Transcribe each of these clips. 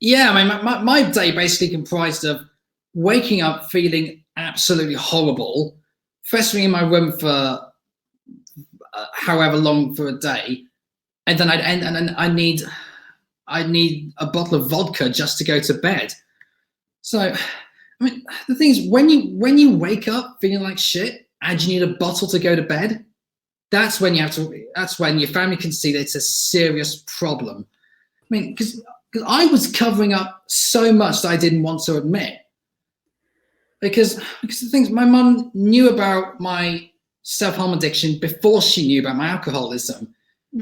Yeah, I mean, my day basically comprised of waking up feeling absolutely horrible, festering in my room for however long for a day, and then I need a bottle of vodka just to go to bed. So, I mean, the thing is, when you wake up feeling like shit and you need a bottle to go to bed, that's when that's when your family can see that it's a serious problem. I mean, because I was covering up so much that I didn't want to admit. Because the things, my mum knew about my self-harm addiction before she knew about my alcoholism.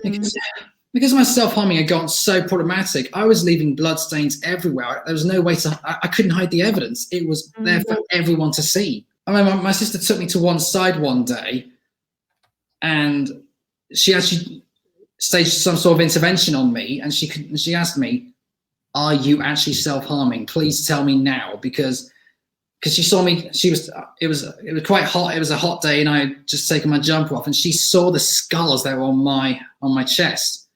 Because my self-harming had gotten so problematic, I was leaving bloodstains everywhere. There was no way I couldn't hide the evidence. It was there for everyone to see. I mean, my sister took me to one side one day, and she actually staged some sort of intervention on me, and she asked me, "Are you actually self-harming? Please tell me now," because she saw me. It was quite hot. It was a hot day, and I had just taken my jumper off, and she saw the scars that were on my chest,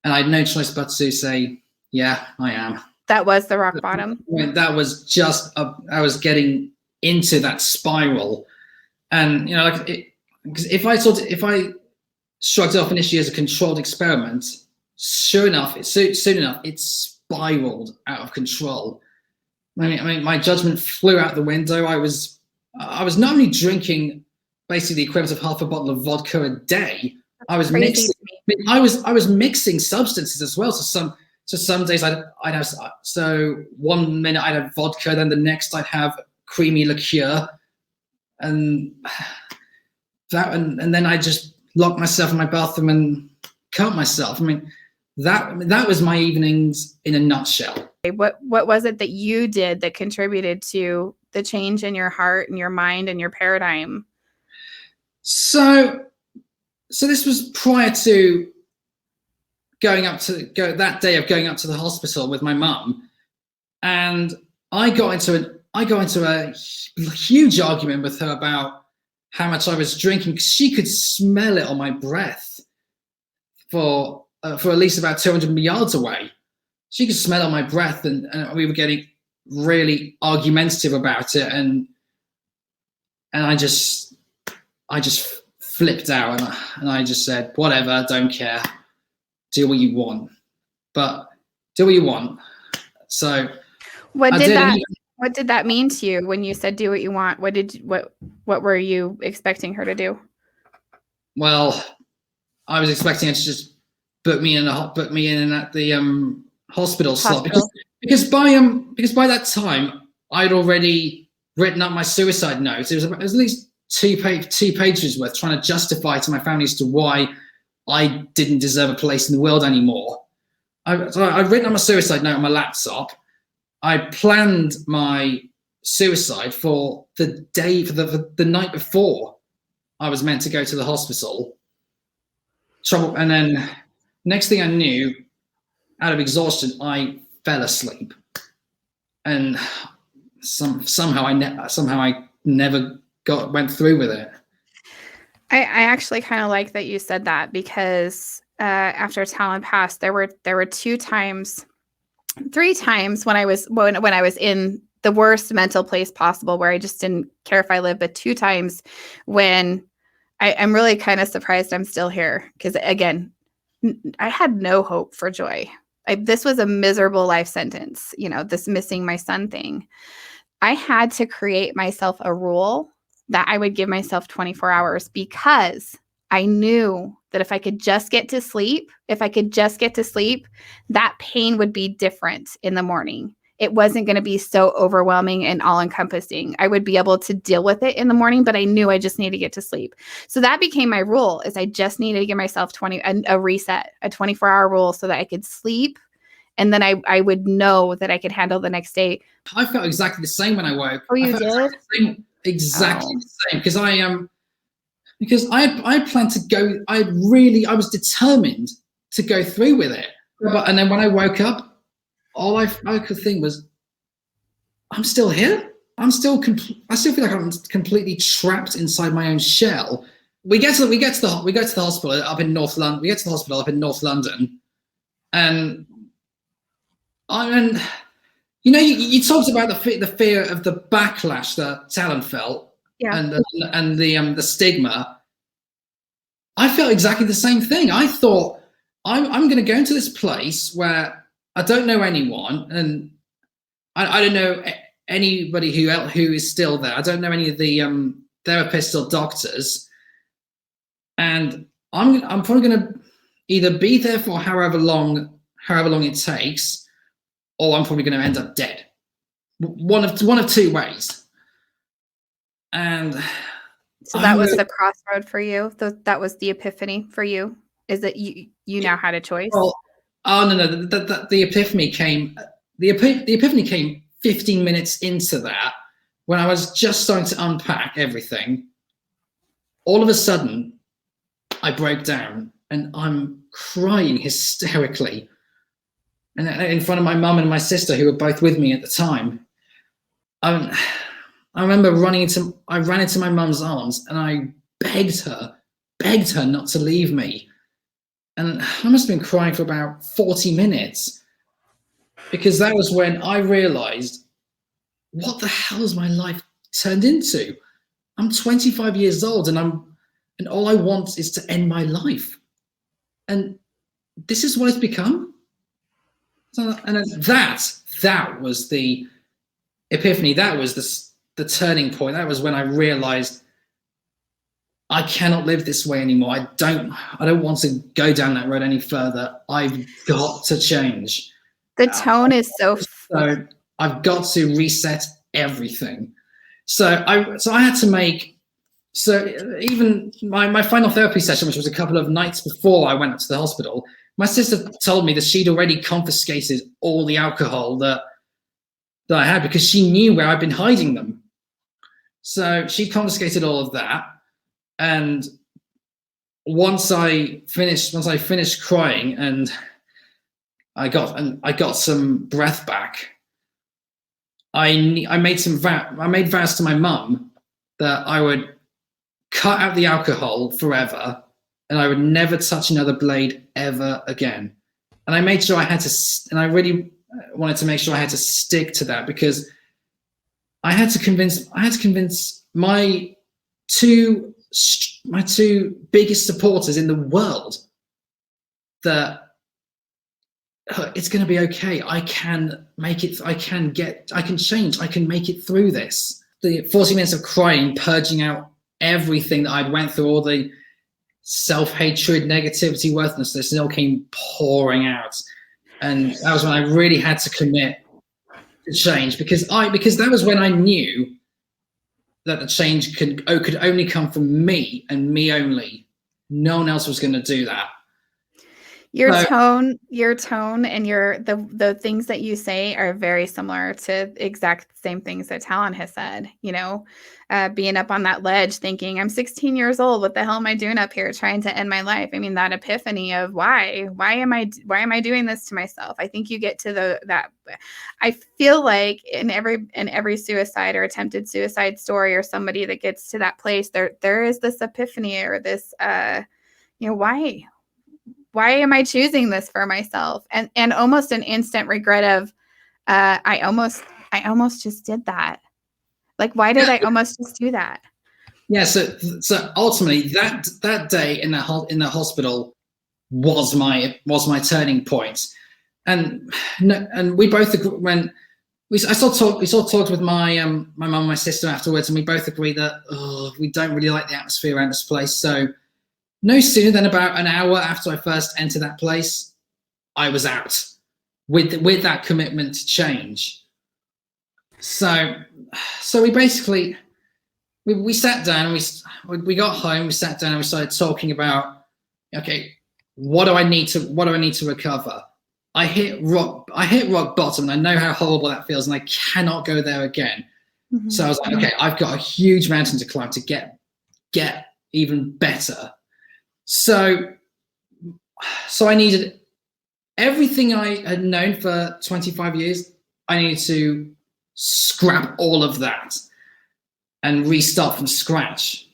and I had no choice but to say, "Yeah, I am." That was the rock bottom. That was just I was getting into that spiral, and because if I shrugged it off initially as a controlled experiment, soon enough, it spiraled out of control. I mean, my judgment flew out the window. I was not only drinking basically the equivalent of half a bottle of vodka a day. I was mixing. I was mixing substances as well. So some days I'd have. So one minute I'd have vodka, then the next I'd have creamy liqueur, and then I just locked myself in my bathroom and cut myself. I mean, that was my evenings in a nutshell. What was it that you did that contributed to the change in your heart and your mind and your paradigm? So this was prior to that day of going up to the hospital with my mum, and I got into a huge argument with her about how much I was drinking, because she could smell it on my breath for at least about 200 yards away. She could smell on my breath, and we were getting really argumentative about it, and I just flipped out, and I just said, whatever, don't care, do what you want, but do what you want. So what did that mean to you when you said do what you want? What were you expecting her to do? Well, I was expecting her to just put me in at the hospital slot, because by that time I'd already written up my suicide note. It was at least two pages worth, trying to justify to my family as to why I didn't deserve a place in the world anymore. I'd written up my suicide note on my laptop. I planned my suicide for the day, for the night before I was meant to go to the hospital. And then next thing I knew, out of exhaustion, I fell asleep, and somehow I never went through with it. I actually kind of like that you said that, because after Talon passed, there were three times when I was in the worst mental place possible, where I just didn't care if I lived, but 2 times when I'm really kind of surprised I'm still here, because again, I had no hope for joy. This was a miserable life sentence, this missing my son thing. I had to create myself a rule that I would give myself 24 hours, because I knew that if I could just get to sleep, that pain would be different in the morning. It wasn't going to be so overwhelming and all-encompassing. I would be able to deal with it in the morning, but I knew I just needed to get to sleep. So that became my rule, is I just needed to give myself a reset, a 24-hour rule, so that I could sleep, and then I would know that I could handle the next day. I felt exactly the same when I woke. Oh, you did? Exactly the same, because I planned to go. I was determined to go through with it. And then when I woke up, all I could think was, I'm still here. I still feel like I'm completely trapped inside my own shell. We go to the hospital up in North London. We get to the hospital up in North London, and And you talked about the fear of the backlash that Talon felt, Yeah. and the stigma. I felt exactly the same thing. I thought I'm going to go into this place where I don't know anyone, and I don't know anybody who is still there. I don't know any of the therapists or doctors, and I'm probably going to either be there for however long it takes, or I'm probably going to end up dead. One of two ways. And so that was the crossroad for you. That was the epiphany for you. Is that you now had a choice? Well, oh no, the epiphany came. The epiphany came 15 minutes into that, when I was just starting to unpack everything. All of a sudden, I broke down and I'm crying hysterically, and in front of my mum and my sister, who were both with me at the time. I remember I ran into my mum's arms and I begged her not to leave me. And I must have been crying for about 40 minutes, because that was when I realized, what the hell has my life turned into? I'm 25 years old and all I want is to end my life. And this is what it's become. And that was the epiphany. That was the turning point. That was when I realized I cannot live this way anymore. I don't want to go down that road any further. I've got to change. The tone is so I've got to reset everything. So I had to make, even my final therapy session, which was a couple of nights before I went up to the hospital, my sister told me that she'd already confiscated all the alcohol that I had, because she knew where I'd been hiding them. So she confiscated all of that. And once I finished crying and I got some breath back, I made vows to my mum that I would cut out the alcohol forever, and I would never touch another blade ever again. And I made sure I really wanted to make sure I had to stick to that, because I had to convince my two biggest supporters in the world that it's going to be okay. I can make it. I can change. I can make it through this. The 40 minutes of crying, purging out everything that I'd went through, all the self-hatred, negativity, worthlessness, it all came pouring out. And that was when I really had to commit to change, because that was when I knew that the change could only come from me and me only. No one else was going to do that. Your tone and the things that you say are very similar to exact same things that Talon has said, being up on that ledge thinking, I'm 16 years old. What the hell am I doing up here trying to end my life? I mean, that epiphany of why am I doing this to myself? I think you get to that. I feel like in every suicide or attempted suicide story, or somebody that gets to that place, there is this epiphany or this, why am I choosing this for myself? And almost an instant regret of, I almost just did that. Like, why did I almost just do that? Yeah. So ultimately, that day in the hospital was my turning point, and we both when we sort of talked with my mum and my sister afterwards, and we both agreed that we don't really like the atmosphere around this place. So no sooner than about an hour after I first entered that place, I was out with that commitment to change. So we basically we sat down, we got home, we sat down and we started talking about, okay, what do I need to recover? I hit rock bottom, and I know how horrible that feels, and I cannot go there again. Mm-hmm. So I was like, okay, I've got a huge mountain to climb to get even better. So I needed everything I had known for 25 years. I needed to scrap all of that and restart from scratch.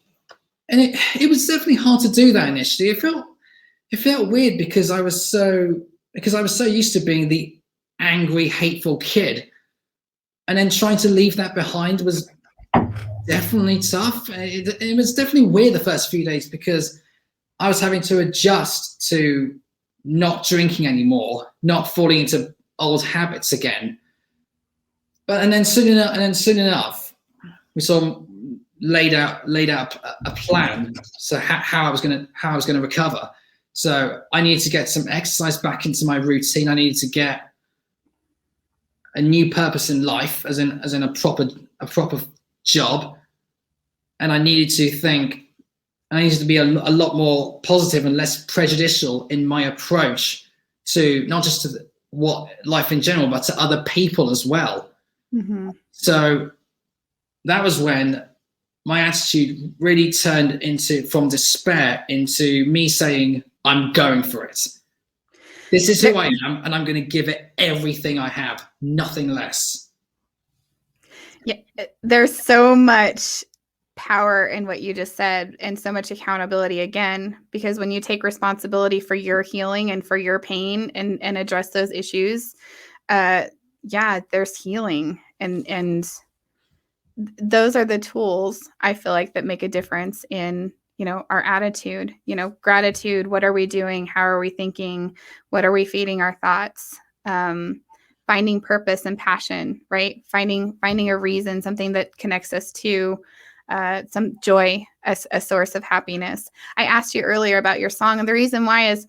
And it was definitely hard to do that initially. It felt weird because I was so used to being the angry, hateful kid. And then trying to leave that behind was definitely tough. It was definitely weird the first few days because I was having to adjust to not drinking anymore, not falling into old habits again. And then soon enough, we sort of laid out a plan. So how I was gonna recover. So I needed to get some exercise back into my routine. I needed to get a new purpose in life, as in a proper job, and I needed to think. I needed to be a lot more positive and less prejudicial in my approach to not just to what life in general, but to other people as well. Mm-hmm. So that was when my attitude really turned from despair into me saying, I'm going for it. This is who I am, and I'm going to give it everything I have, nothing less. Yeah, there's so much power in what you just said, and so much accountability again, because when you take responsibility for your healing and for your pain and address those issues, there's healing, and those are the tools I feel like that make a difference in, our attitude, gratitude. What are we doing? How are we thinking? What are we feeding our thoughts? Finding purpose and passion, right? Finding a reason, something that connects us to some joy, a source of happiness. I asked you earlier about your song, and the reason why is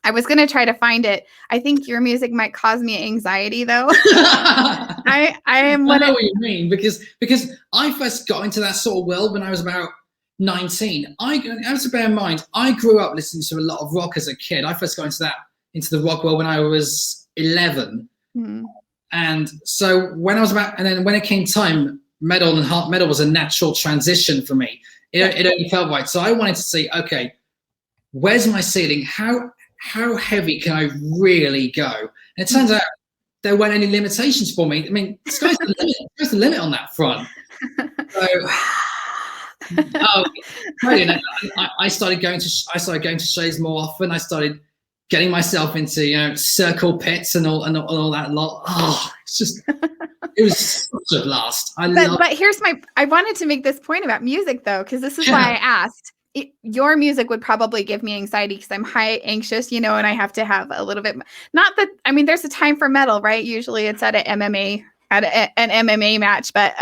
I was going to try to find it. I think your music might cause me anxiety, though. I know what you mean, because I first got into that sort of world when I was about 19. I have to bear in mind, I grew up listening to a lot of rock as a kid. I first got into the rock world when I was 11. Mm-hmm. And so when it came time, metal and heart metal was a natural transition for me. It only felt right. So I wanted to see, okay, where's my ceiling? How heavy can I really go? And it turns out there weren't any limitations for me. I mean, the sky's the limit. There's the limit on that front. So, I started going to shows more often. I started getting myself into circle pits and all that lot. Oh, it was such a blast. But here's I wanted to make this point about music, though, because this is why I asked. Your music would probably give me anxiety because I'm high anxious, and I have to have a little bit. Not that, I mean, there's a time for metal, right? Usually it's at an MMA match, but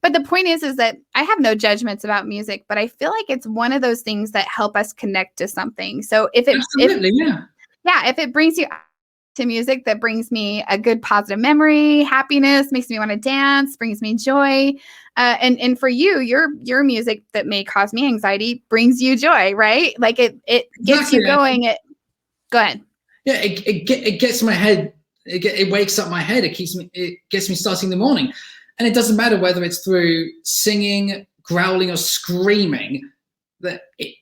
the point is that I have no judgments about music, but I feel like it's one of those things that help us connect to something. So if it brings you to music that brings me a good positive memory, happiness, makes me want to dance, brings me joy. And for you, your music that may cause me anxiety brings you joy, right? Like it gets you going. Go ahead. Yeah, it gets my head. It wakes up my head. It gets me starting the morning, and it doesn't matter whether it's through singing, growling, or screaming. That it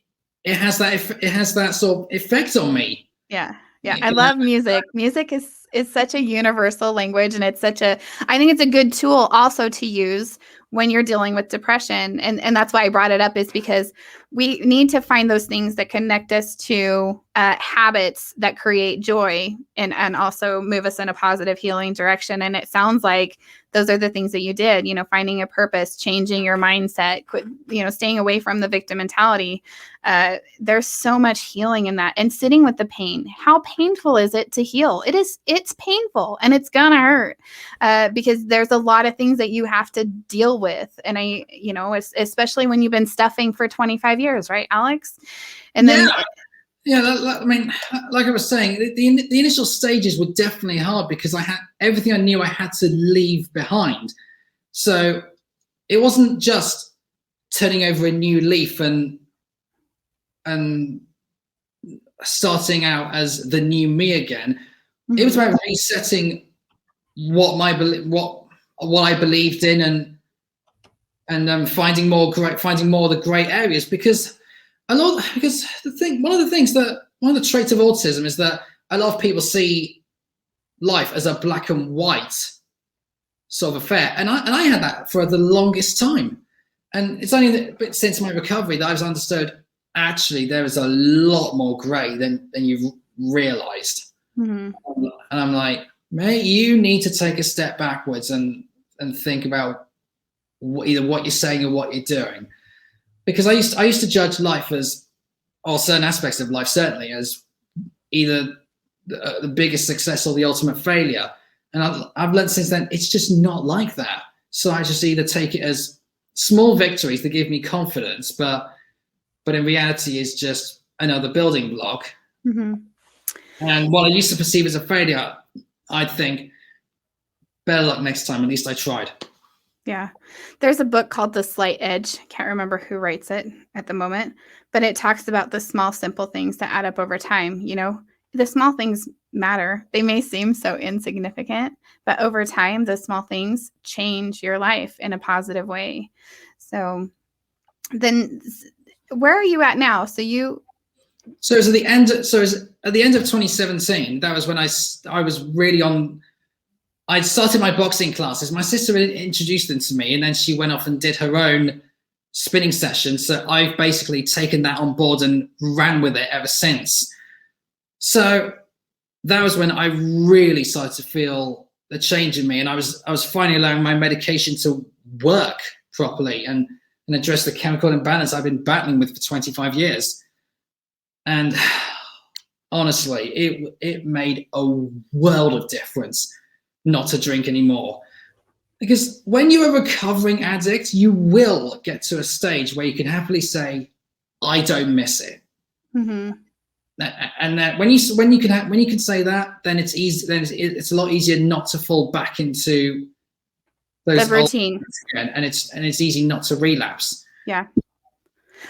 has that sort of effect on me. Yeah. Yeah, I love music. Music is such a universal language, and I think it's a good tool also to use when you're dealing with depression. And that's why I brought it up, is because we need to find those things that connect us to habits that create joy and also move us in a positive healing direction. And it sounds like those are the things that you did, finding a purpose, changing your mindset, staying away from the victim mentality. There's so much healing in that, and sitting with the pain. How painful is it to heal? It's painful, and it's gonna hurt because there's a lot of things that you have to deal with. And especially when you've been stuffing for 25 years, right, Alex? And then I mean, like I was saying, the initial stages were definitely hard because I had everything I knew I had to leave behind. So it wasn't just turning over a new leaf and starting out as the new me again. Mm-hmm. It was about resetting what I believed in and finding more of the great areas, because one of the traits of autism is that a lot of people see life as a black and white sort of affair, and I had that for the longest time, and it's only since my recovery that I've understood actually there is a lot more grey than you've realized. Mm-hmm. And I'm like, mate, you need to take a step backwards and think about either what you're saying or what you're doing. Because I used to judge life as, or certain aspects of life certainly, as either the biggest success or the ultimate failure. And I've learned since then, it's just not like that. So I just either take it as small victories that give me confidence, but in reality is just another building block. Mm-hmm. And what I used to perceive as a failure, I'd think, better luck next time. At least I tried. Yeah. There's a book called The Slight Edge. Can't remember who writes it at the moment, but it talks about the small, simple things that add up over time. You know, the small things matter. They may seem so insignificant, but over time, the small things change your life in a positive way. So then where are you at now? So it was at the end of 2017. That was when I was really on. I'd started my boxing classes. My sister introduced them to me, and then she went off and did her own spinning session. So I've basically taken that on board and ran with it ever since. So that was when I really started to feel the change in me, and I was finally allowing my medication to work properly and address the chemical imbalance I've been battling with for 25 years. And honestly, it made a world of difference not to drink anymore. Because when you're a recovering addict, you will get to a stage where you can happily say, I don't miss it. Mm-hmm. And that when you can say that, then it's easy. Then it's a lot easier not to fall back into those routine again, and it's easy not to relapse. Yeah.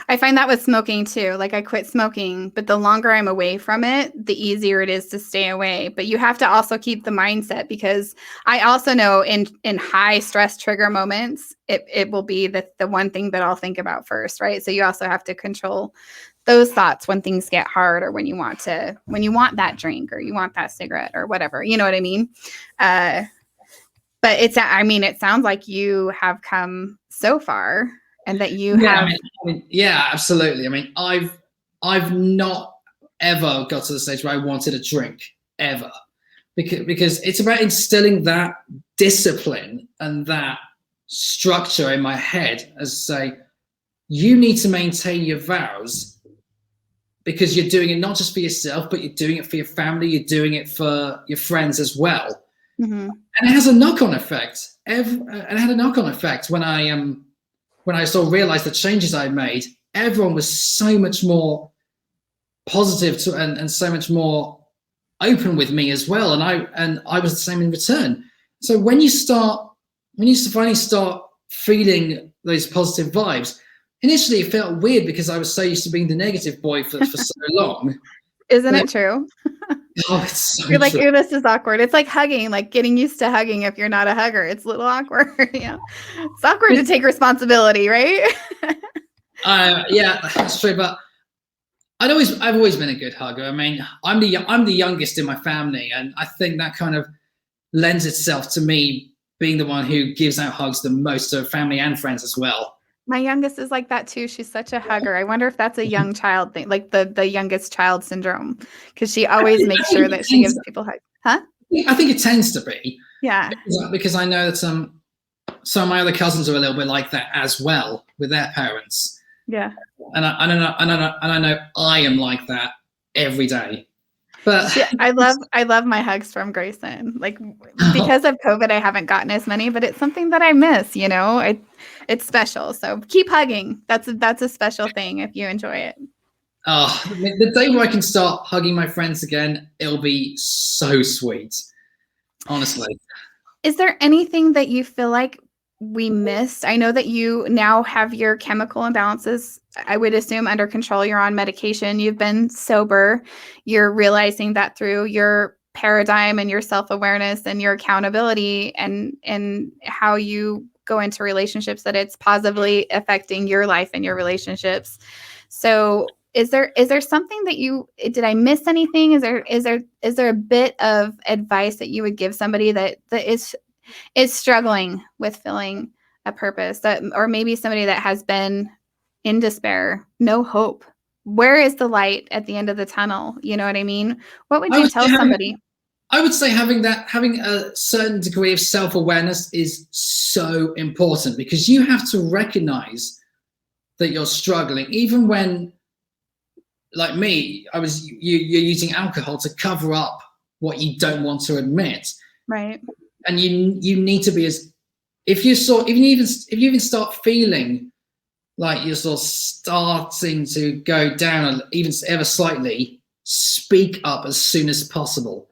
I find that with smoking too. Like I quit smoking, but the longer I'm away from it, the easier it is to stay away. But you have to also keep the mindset, because I also know in high stress trigger moments, it will be the one thing that I'll think about first, right? So you also have to control those thoughts when things get hard, or when you want that drink, or you want that cigarette, or whatever, you know what I mean? But it sounds like you have come so far. And that you have. Yeah, absolutely. I mean, I've not ever got to the stage where I wanted a drink ever, because it's about instilling that discipline and that structure in my head, as say, you need to maintain your vows, because you're doing it not just for yourself, but you're doing it for your family, you're doing it for your friends as well. Mm-hmm. And it has a knock-on effect. It had a knock-on effect when I sort of realized the changes I made. Everyone was so much more positive and so much more open with me as well. And I was the same in return. So when you finally start feeling those positive vibes, initially it felt weird because I was so used to being the negative boy for so long. Isn't it true? Oh, it's so You're like, true. "Ew, this is awkward." It's like hugging, like getting used to hugging if you're not a hugger. It's a little awkward. Yeah. It's awkward to take responsibility, right? Yeah, that's true. But I've always been a good hugger. I mean, I'm the youngest in my family, and I think that kind of lends itself to me being the one who gives out hugs the most to family and friends as well. My youngest is like that too. She's such a hugger. I wonder if that's a young child thing, like the youngest child syndrome, because she always makes sure that she gives people hugs. Huh? I think it tends to be. Yeah. Because I know that some of my other cousins are a little bit like that as well with their parents. Yeah. And I know I am like that every day. But yeah, I love my hugs from Grayson. Like, because of COVID, I haven't gotten as many, but it's something that I miss, you know. It's special. So keep hugging. That's a special thing if you enjoy it. Oh, the day where I can start hugging my friends again, it'll be so sweet. Honestly. Is there anything that you feel like we missed? I know that you now have your chemical imbalances, I would assume, under control. You're on medication. You've been sober. You're realizing that through your paradigm and your self-awareness and your accountability and how you go into relationships, that it's positively affecting your life and your relationships. So is there something that did I miss anything? Is there a bit of advice that you would give somebody that is struggling with filling a purpose, or maybe somebody that has been in despair, no hope? Where is the light at the end of the tunnel? You know what I mean? What would you tell somebody? I would say having a certain degree of self-awareness is so important, because you have to recognize that you're struggling, even when, like me, you're using alcohol to cover up what you don't want to admit. Right. And you need to be if you even start feeling like you're sort of starting to go down even ever slightly, speak up as soon as possible,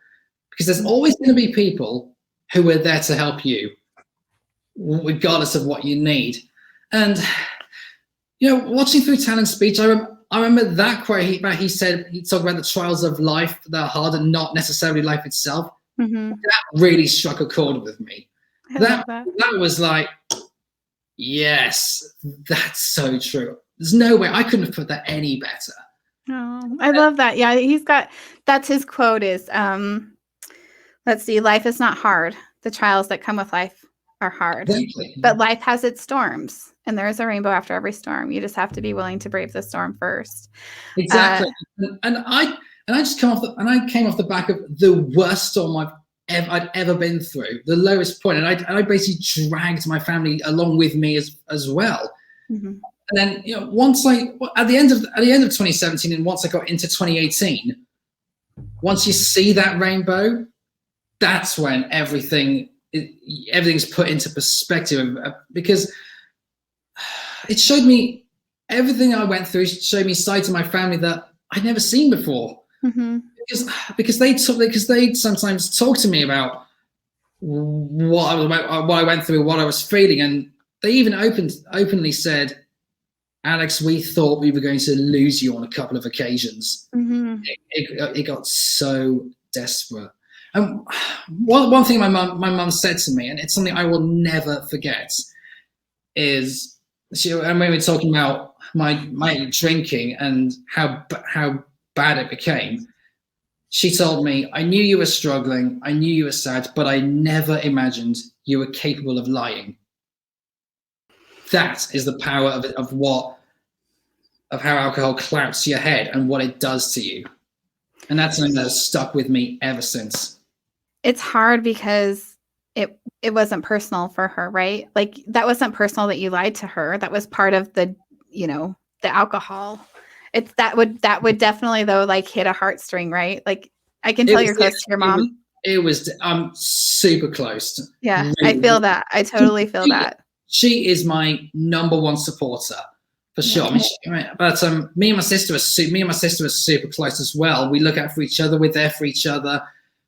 because there's always going to be people who are there to help you, regardless of what you need. And watching through Talon's speech, I remember that quote he talked about the trials of life that are hard and not necessarily life itself. Mm-hmm. That really struck a chord with me. That was like, yes, that's so true. There's no way I couldn't have put that any better. Oh, I love that. Yeah, that's his quote is, let's see, life is not hard. The trials that come with life are hard. Exactly. But life has its storms, and there is a rainbow after every storm. You just have to be willing to brave the storm first. Exactly. And I came off the back of the worst storm I'd ever been through, the lowest point, and I basically dragged my family along with me as well. Mm-hmm. And then at the end of 2017, and once I got into 2018, once you see that rainbow, that's when everything's put into perspective, because it showed me everything I went through. Showed me sides of my family that I'd never seen before. Mm-hmm. Because they'd sometimes talk to me about what I went through, what I was feeling, and they even openly said, "Alex, we thought we were going to lose you on a couple of occasions." Mm-hmm. It got so desperate. And one thing my mum said to me, and it's something I will never forget, is and when we were talking about my drinking and how bad it became. She told me, "I knew you were struggling, I knew you were sad, but I never imagined you were capable of lying." That is the power of how alcohol clouts your head and what it does to you. And that's something that has stuck with me ever since. It's hard because it wasn't personal for her, right? Like, that wasn't personal that you lied to her. That was part of the alcohol. That would definitely, though, like, hit a heartstring, right? Like, I can tell you're close to your mom. I'm super close. Yeah, really, I feel that. I totally feel that. She is my number one supporter, for sure. But me and my sister are super close as well. We look out for each other. We're there for each other.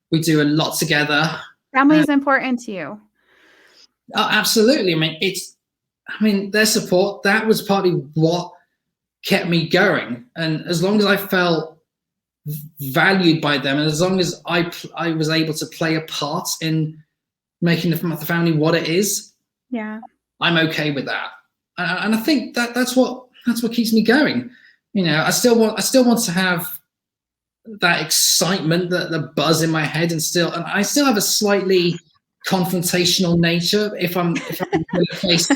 We do a lot together. Family is important to you. Absolutely. I mean, their support, that was partly what kept me going. And as long as I felt valued by them, and as long as I was able to play a part in making the family what it is, yeah, I'm okay with that. And I think that's what keeps me going. I still want to have that excitement, the buzz in my head, and I still have a slightly confrontational nature if I'm in a place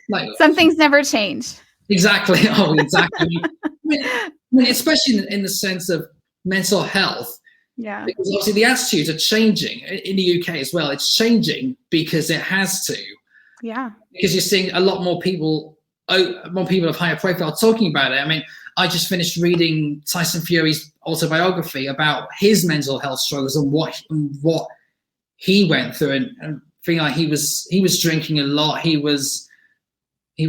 like some things never change. Exactly. Oh, exactly. I mean, especially in the sense of mental health. Yeah. Because obviously the attitudes are changing in the UK as well. It's changing because it has to. Yeah. Because you're seeing a lot more people of higher profile talking about it. I mean, I just finished reading Tyson Fury's autobiography about his mental health struggles and what he went through, and feeling like he was drinking a lot. He was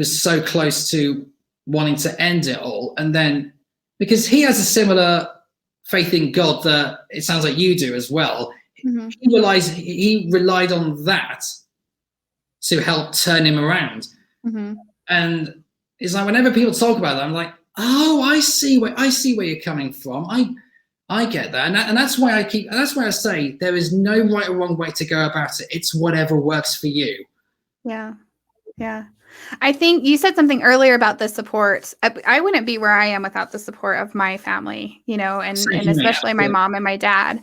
so close to wanting to end it all. And then, because he has a similar faith in God that it sounds like you do as well, mm-hmm. he relied on that to help turn him around. Mm-hmm. And it's like, whenever people talk about that, I'm like, oh, I see where you're coming from. I get that. And that's why I say there is no right or wrong way to go about it. It's whatever works for you. Yeah. Yeah. I think you said something earlier about the support. I wouldn't be where I am without the support of my family, and especially my mom and my dad.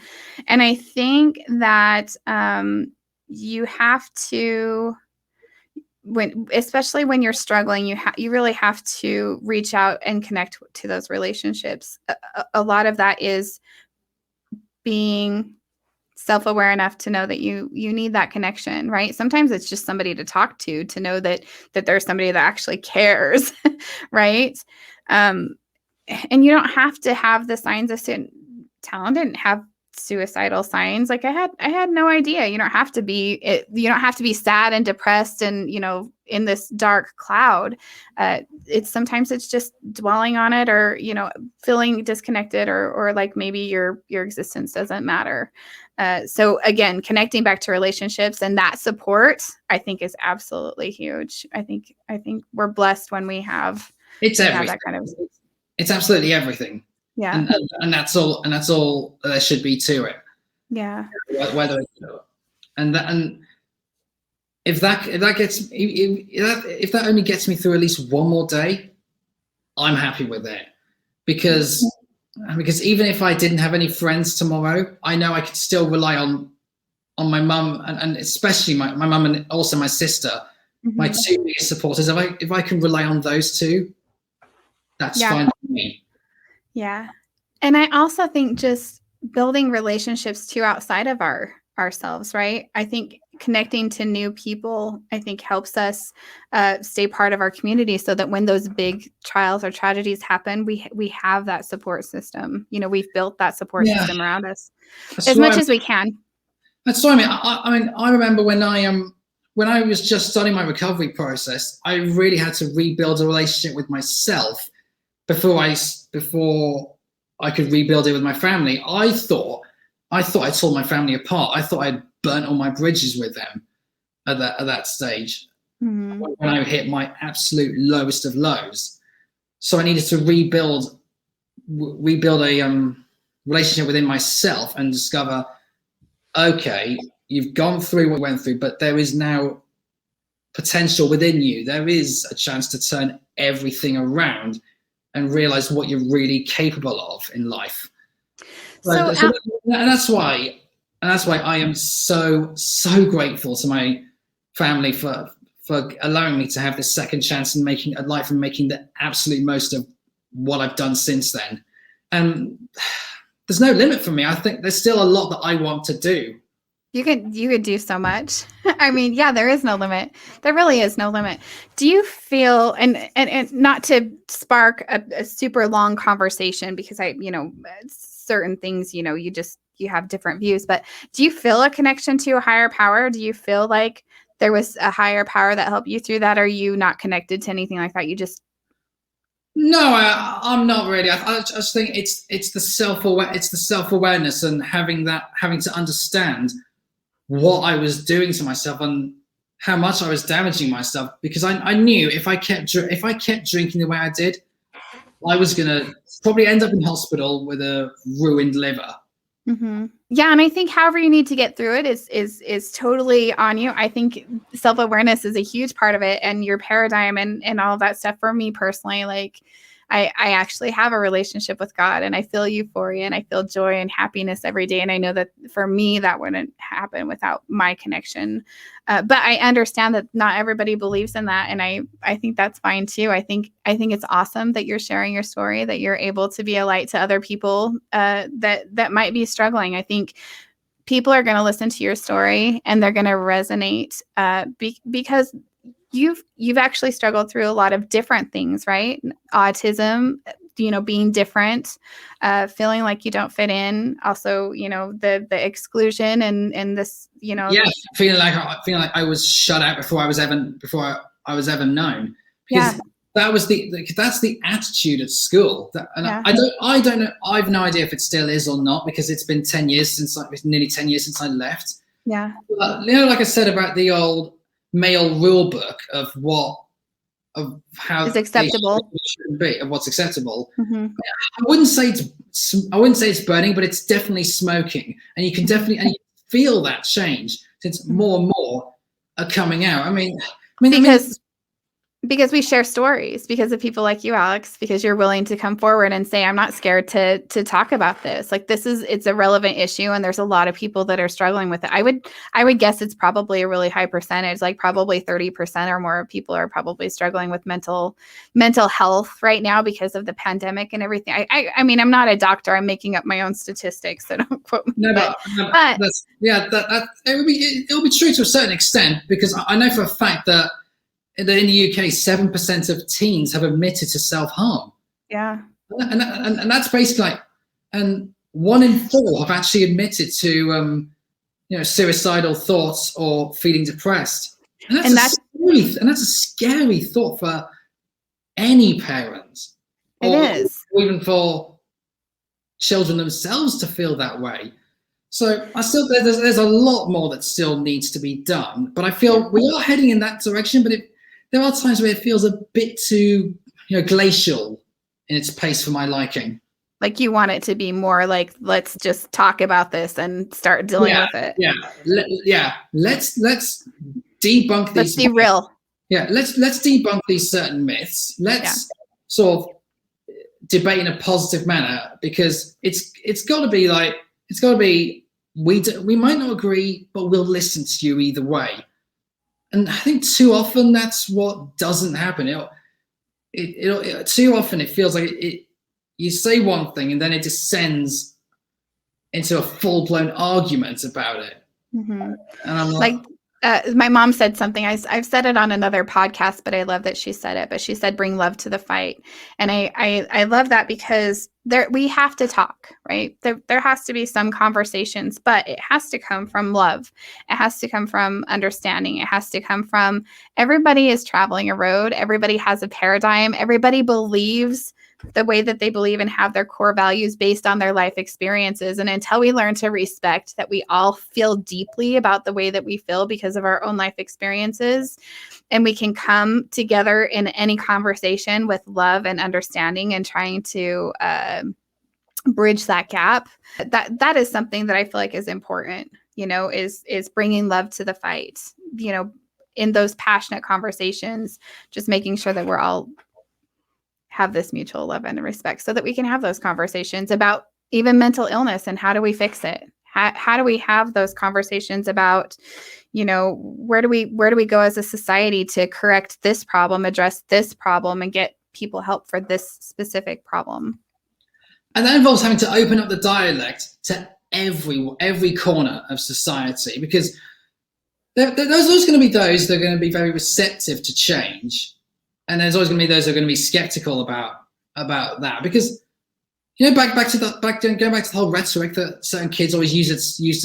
And I think that you have to, especially when you're struggling, you really have to reach out and connect to those relationships. A lot of that is being self-aware enough to know that you need that connection, right? Sometimes it's just somebody to talk to know that there's somebody that actually cares, right? And you don't have to have the signs of Talon didn't have suicidal signs. Like I had no idea. You don't have to be sad and depressed and, in this dark cloud. Sometimes it's just dwelling on it, or, feeling disconnected, or like maybe your existence doesn't matter. So again, connecting back to relationships and that support, I think, is absolutely huge. I think we're blessed when we have that kind of. It's absolutely everything. Yeah. And that's all there should be to it. Yeah. Whether and if that only gets me through at least one more day, I'm happy with it. Because even if I didn't have any friends tomorrow, I know I could still rely on my mum, and especially my mum, and also my sister, my two biggest supporters. If I can rely on those two, that's fine for me. Yeah. And I also think just building relationships too outside of ourselves, right? I think connecting to new people, I think, helps us stay part of our community, so that when those big trials or tragedies happen, we have that support system. We've built that support system around us as much as we can. That's what I mean. I remember when I was just starting my recovery process, I really had to rebuild a relationship with myself before I could rebuild it with my family. I thought I tore my family apart. I thought I'd burnt all my bridges with them at that stage, when I hit my absolute lowest of lows. So I needed to rebuild a relationship within myself and discover, okay, you've gone through what you went through, but there is now potential within you. There is a chance to turn everything around and realize what you're really capable of in life. And that's why I am so grateful to my family for allowing me to have this second chance and making a life and making the absolute most of what I've done since then. And there's no limit for me. I think there's still a lot that I want to do. You could do so much. I mean, yeah, there is no limit. There really is no limit. Do you feel, and not to spark a super long conversation, because certain things, you have different views, but do you feel a connection to a higher power? Do you feel like there was a higher power that helped you through that? Or are you not connected to anything like that? You just. No, I'm not really. I just think it's the self-awareness and having to understand what I was doing to myself and how much I was damaging myself, because I knew if I kept drinking the way I did, I was gonna probably end up in hospital with a ruined liver. Yeah, and I think however you need to get through it is totally on you. I think self-awareness is a huge part of it, and your paradigm and all of that stuff. For me personally, like I actually have a relationship with God, and I feel euphoria and I feel joy and happiness every day. And I know that for me, that wouldn't happen without my connection. But I understand that not everybody believes in that. And I think that's fine too. I think it's awesome that you're sharing your story, that you're able to be a light to other people that might be struggling. I think people are going to listen to your story and they're going to resonate because you've actually struggled through a lot of different things, right? Autism, being different, feeling like you don't fit in. Also, the exclusion and this, Yeah, feeling like I was shut out before I was ever known. Because that's the attitude at school. I don't know. I've no idea if it still is or not, because it's been nearly 10 years since I left. Yeah. But, like I said about the old male rule book of how is acceptable, should be, of what's acceptable. I wouldn't say it's burning, but it's definitely smoking, and you can definitely feel that change since more and more are coming out. Because we share stories, because of people like you, Alex, because you're willing to come forward and say, I'm not scared to talk about this. Like it's a relevant issue. And there's a lot of people that are struggling with it. I would guess it's probably a really high percentage, like probably 30% or more of people are probably struggling with mental health right now because of the pandemic and everything. I mean, I'm not a doctor. I'm making up my own statistics. So don't quote me. No, but that's, it'll be true to a certain extent, because I know for a fact that in the UK, 7% of teens have admitted to self-harm. Yeah. And that's basically like, and 1 in 4 have actually admitted to, suicidal thoughts or feeling depressed. And that's a scary thought for any parent. It is. Or even for children themselves to feel that way. So there's a lot more that still needs to be done, but I feel we are heading in that direction. But there are times where it feels a bit too, glacial in its pace for my liking. Like you want it to be more like, let's just talk about this and start dealing with it. Let's debunk these. Let's be real. Yeah, let's debunk these certain myths. Let's sort of debate in a positive manner, because it's got to be we might not agree, but we'll listen to you either way. And I think too often that's what doesn't happen. Too often it feels like you say one thing and then it descends into a full-blown argument about it. Mm-hmm. And I'm like my mom said something. I've said it on another podcast, but I love that she said it. But she said, "Bring love to the fight," and I love that, because we have to talk, right? There has to be some conversations, but it has to come from love. It has to come from understanding. It has to come from everybody is traveling a road. Everybody has a paradigm. Everybody believes the way that they believe and have their core values based on their life experiences. And until we learn to respect that we all feel deeply about the way that we feel because of our own life experiences, and we can come together in any conversation with love and understanding and trying to bridge that gap, that is something that I feel like is important, is bringing love to the fight, in those passionate conversations, just making sure that we're all have this mutual love and respect so that we can have those conversations about even mental illness and how do we fix it? How do we have those conversations about, where do we go as a society to correct this problem, address this problem, and get people help for this specific problem? And that involves having to open up the dialect to every corner of society, because there's always going to be those that are going to be very receptive to change. And there's always going to be those that are going to be skeptical about that, because going back to the whole rhetoric that certain kids always used at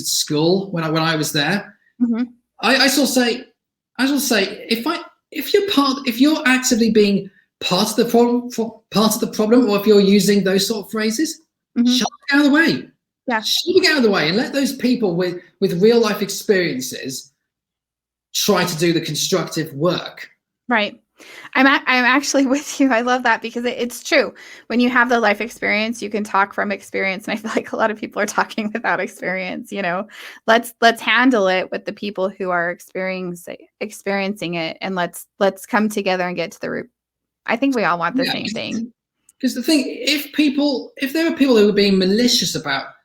school when I was there. Mm-hmm. I shall say if you're actively being part of the problem, or if you're using those sort of phrases, shut it out of the way. Yeah, shut it out of the way, and let those people with real life experiences try to do the constructive work. Right. I'm actually with you. I love that, because it's true. When you have the life experience, you can talk from experience. And I feel like a lot of people are talking without experience. Let's handle it with the people who are experiencing it, and let's come together and get to the root. I think we all want the same thing. Because the thing, if there are people who are being malicious about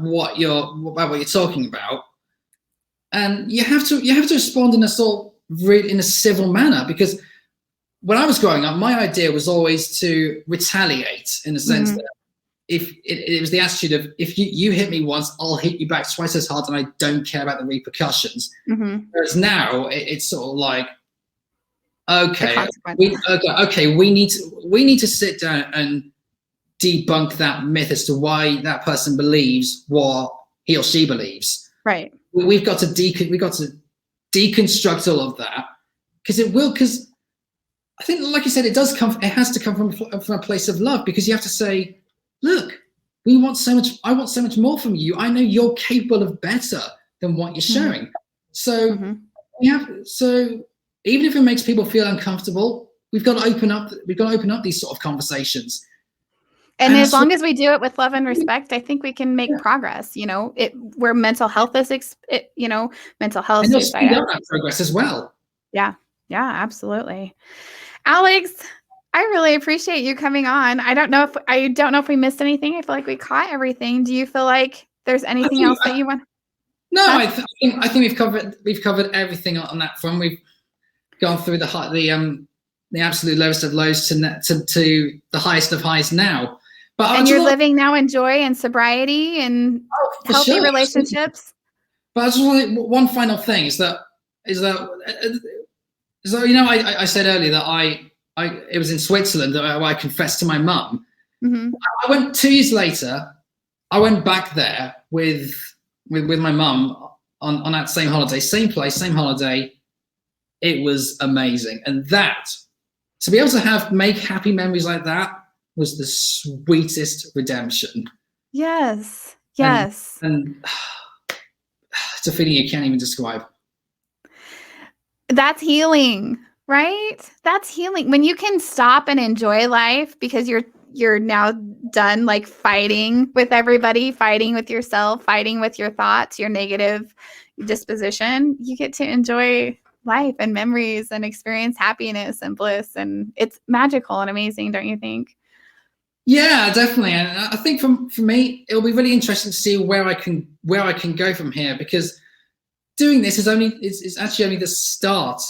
what you're talking about, and you have to respond in a civil manner, because when I was growing up, my idea was always to retaliate, in the sense that if it was the attitude of, if you hit me once, I'll hit you back twice as hard, and I don't care about the repercussions. Whereas now it's sort of like, we need to sit down and debunk that myth as to why that person believes what he or she believes. Right. We've got to deconstruct all of that, because I think, like you said, it has to come from a place of love, because you have to say, look, I want so much more from you. I know you're capable of better than what you're showing. So so even if it makes people feel uncomfortable, we've got to open up these sort of conversations. And as long as we do it with love and respect, I think we can make progress. Where mental health is, mental health. And you'll speed up that progress as well. Yeah, Yeah, absolutely. Alex, I really appreciate you coming on. I don't know if we missed anything. I feel like we caught everything. Do you feel like there's anything else that you want? No, Huh? I think we've covered everything on that front. We've gone through the absolute lowest of lows to the highest of highs now. But And you're living now in joy and sobriety and healthy relationships. But I just want one final thing is that you know, I said earlier that it was in Switzerland that I confessed to my mum. Mm-hmm. I went 2 years later. I went back there with my mum on that same holiday, same place, same holiday. It was amazing, and that to be able to make happy memories like that was the sweetest redemption. Yes, yes, and it's a feeling you can't even describe. That's healing, right? That's healing when you can stop and enjoy life because you're now done like fighting with everybody, fighting with yourself, fighting with your thoughts, your negative disposition. You get to enjoy life and memories and experience happiness and bliss, and it's magical and amazing, don't you think? Yeah, definitely. And I think for me, it'll be really interesting to see where I can go from here, because doing this is actually only the start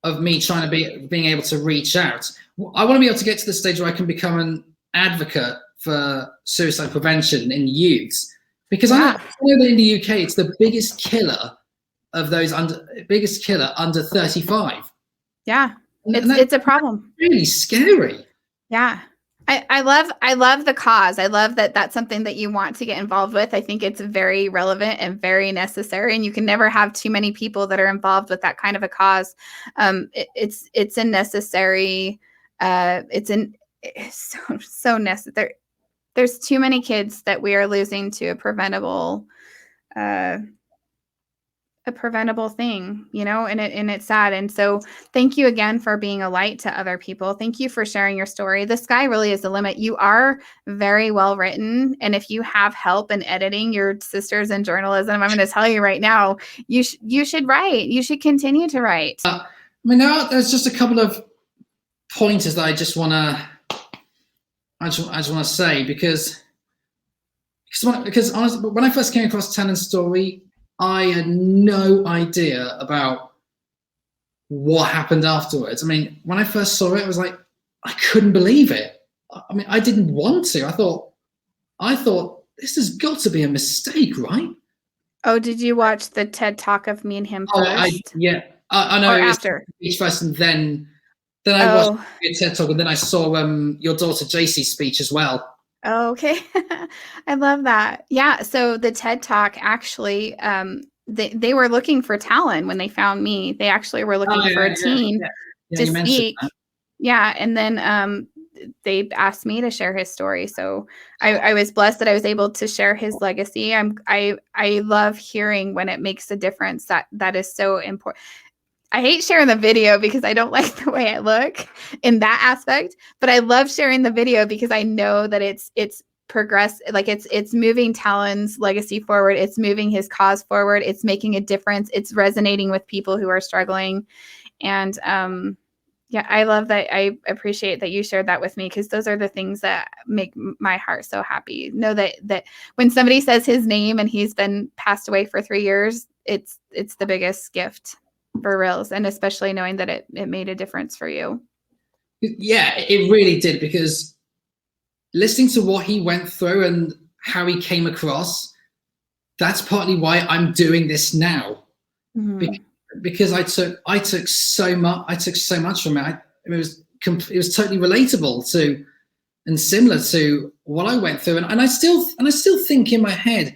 of me trying to being able to reach out. I want to be able to get to the stage where I can become an advocate for suicide prevention in youths, because I know that in the UK it's the biggest killer of those under 35. Yeah, it's a problem. Really scary. Yeah. I love the cause. I love that that's something that you want to get involved with. I think it's very relevant and very necessary, and you can never have too many people that are involved with that kind of a cause. It's a necessary. It's so necessary. There's too many kids that we are losing to a preventable thing, you know, and it's sad. And so thank you again for being a light to other people. Thank you for sharing your story. The sky really is the limit. You are very well written. And if you have help in editing, your sisters in journalism, I'm going to tell you right now, you should write. You should continue to write. I mean, there's just a couple of pointers that I just want to say, because honestly, when I first came across Tannen's story, I had no idea about what happened afterwards. I mean, when I first saw it, I was like, I couldn't believe it. I mean, I didn't want to. I thought this has got to be a mistake, right? Oh, did you watch the TED Talk of me and him first? I know. Or after? First, and then I watched your TED Talk, and then I saw your daughter JC's speech as well. Oh, okay. I love that. Yeah. So the TED Talk actually, they were looking for talent when they found me. They actually were looking for a team to speak. Yeah. And then they asked me to share his story. So I was blessed that I was able to share his legacy. I love hearing when it makes a difference. That is so important. I hate sharing the video because I don't like the way I look in that aspect, but I love sharing the video because I know that it's like it's moving Talon's legacy forward. It's moving his cause forward. It's making a difference. It's resonating with people who are struggling. And yeah, I love that. I appreciate that you shared that with me, because those are the things that make my heart so happy. Know that when somebody says his name and he's been passed away for 3 years, it's the biggest gift. For reals, and especially knowing that it made a difference for you. Yeah, it really did, because listening to what he went through and how he came across, that's partly why I'm doing this now. Mm-hmm. Because I took so much from it. It was totally relatable to and similar to what I went through, and I still think in my head,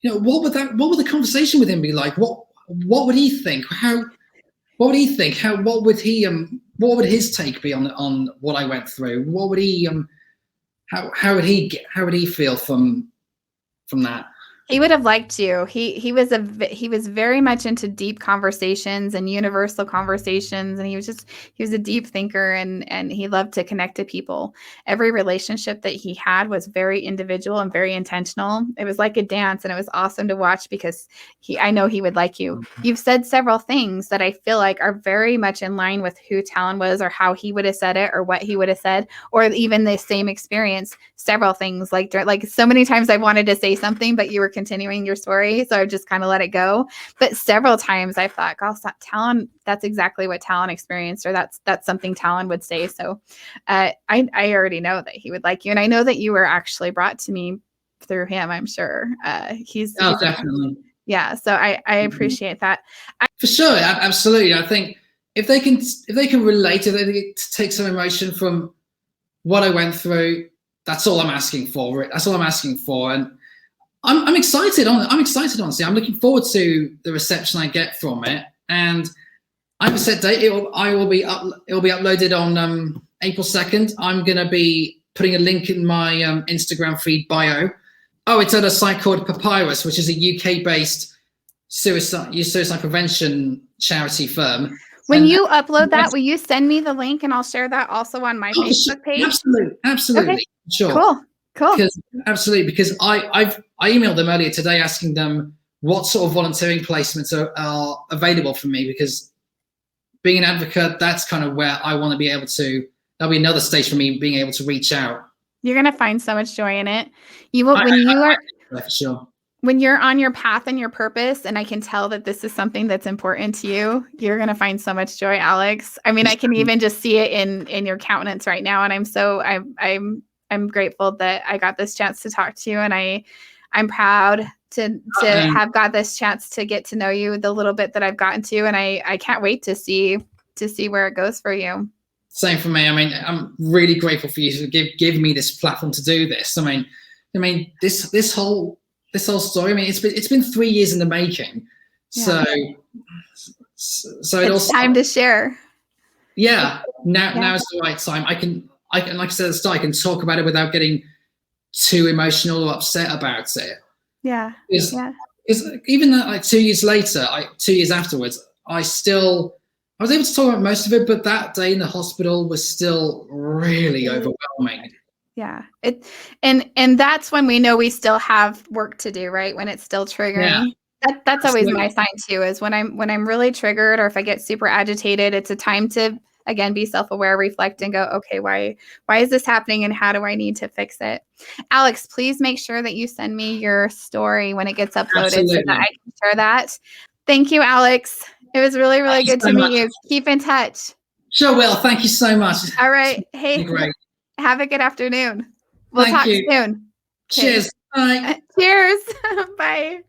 you know, what would the conversation with him be like? What would he think? What would he think? What would his take be on what I went through? How would he feel from that? He would have liked you. He was very much into deep conversations and universal conversations, and he was a deep thinker, and he loved to connect to people. Every relationship that he had was very individual and very intentional. It was like a dance, and it was awesome to watch because I know he would like you. You've said several things that I feel like are very much in line with who Talon was, or how he would have said it, or what he would have said, or even the same experience. Several things like so many times I wanted to say something, but you were continuing your story, so I just kind of let it go. But several times I thought, gosh, Talon, that's exactly what Talon experienced, or that's something Talon would say. So I already know that he would like you, and I know that you were actually brought to me through him. I'm sure he's Definitely. Yeah, so I appreciate that. For sure, absolutely. I think if they can relate, if they take some emotion from what I went through, that's all I'm asking for. That's all I'm asking for, and I'm excited. I'm excited, honestly. I'm looking forward to the reception I get from it. And I have a set date. It will be uploaded on April 2nd. I'm going to be putting a link in my Instagram feed bio. Oh, it's at a site called Papyrus, which is a UK-based suicide prevention charity firm. When you upload that, will you send me the link, and I'll share that also on my Facebook page? Absolutely, okay. Sure. Cool. Because I emailed them earlier today asking them what sort of volunteering placements are available for me, because being an advocate, that's kind of where I want to be able to. That'll be another stage for me being able to reach out. You're gonna find so much joy in it. You will for sure. When you're on your path and your purpose, and I can tell that this is something that's important to you, you're going to find so much joy, Alex. I mean, I can even just see it in your countenance right now. And I'm grateful that I got this chance to talk to you. And I'm proud to have got this chance to get to know you the little bit that I've gotten to. And I can't wait to see where it goes for you. Same for me. I mean, I'm really grateful for you to give me this platform to do this. I mean, this whole story. I mean, it's been 3 years in the making. Yeah. So it's time to share. Yeah. Now is the right time. I can, like I said at the start, I can talk about it without getting too emotional or upset about it. Yeah. Because even that, like 2 years later, 2 years afterwards, I was able to talk about most of it, but that day in the hospital was still really overwhelming. Yeah. And that's when we know we still have work to do, right? When it's still triggering. Yeah. That's always my sign too, is when I'm really triggered, or if I get super agitated, it's a time to, again, be self-aware, reflect, and go, okay, why is this happening, and how do I need to fix it? Alex, please make sure that you send me your story when it gets uploaded. Absolutely. So that I can share that. Thank you, Alex. It was really, really good to meet you. Keep in touch. Sure will. Thank you so much. All right. Hey, great. Have a good afternoon. We'll talk soon. Cheers. Bye. Cheers. Bye.